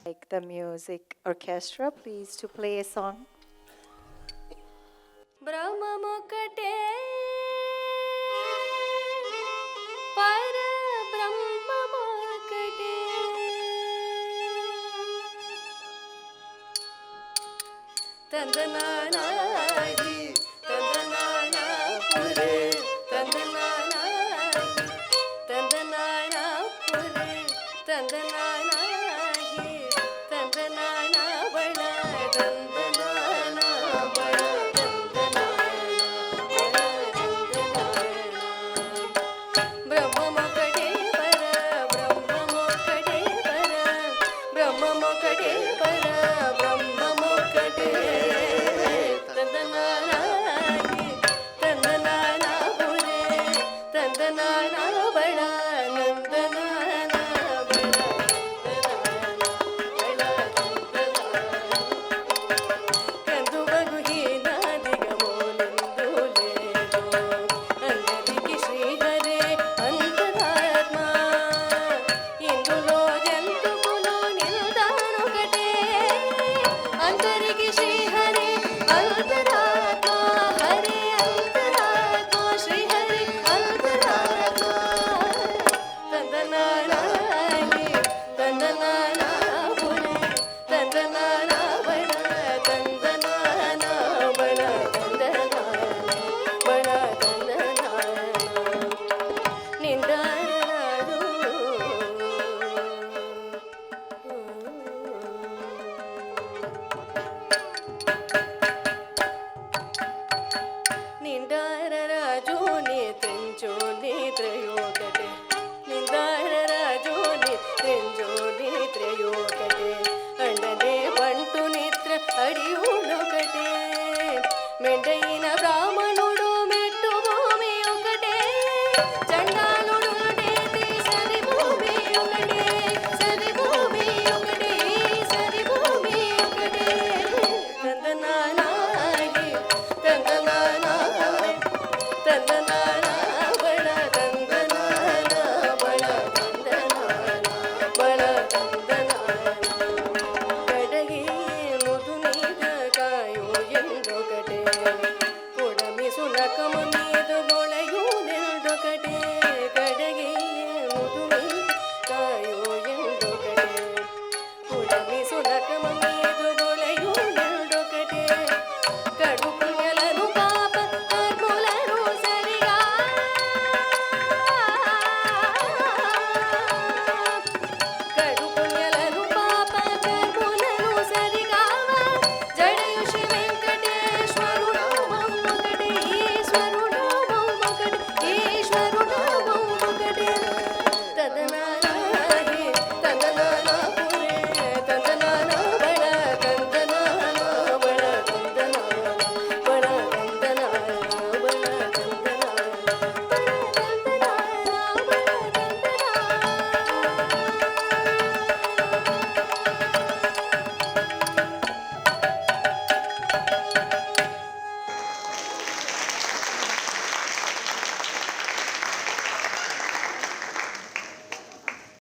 Like the music orchestra, please to play a song. బ్రహ్మమొక్కటే పరబ్రహ్మమొక్కటే తందనానాయి తందనానాపురే తందనానాయి తందనానాపురే తందనానాయి తందనానాబళ తందనానాబళ బ్రహ్మమొక్కటే పరబ్రహ్మమొక్కటే తందనానాయి తందనానాపురే తందనానాబళ నిండారరాజు నిత్రించు నిద్రయోగటే నిండారరాజు నిత్రించు నిద్రయోగటే అండనే బంటు నిద్ర అడియుడొకటే మెండైన బ్రాహ్మణుడు మెట్టు భూమి ఒకటే చండాలుడు సరి భూమి ఒకటే సరి భూమి ఒకటే సరి భూమి ఒకటే తందనానాయి తందనానా తందనానాబళ తందనానాబళ తందనానాబళ తందనానా కడగి ముదు మీద కాయు ఎందొకటే పొడమి సునకము మీద మొళయు ఎందొకటే కడగి ముదు మీద కాయు ఎందొకటే పొడమి సునకము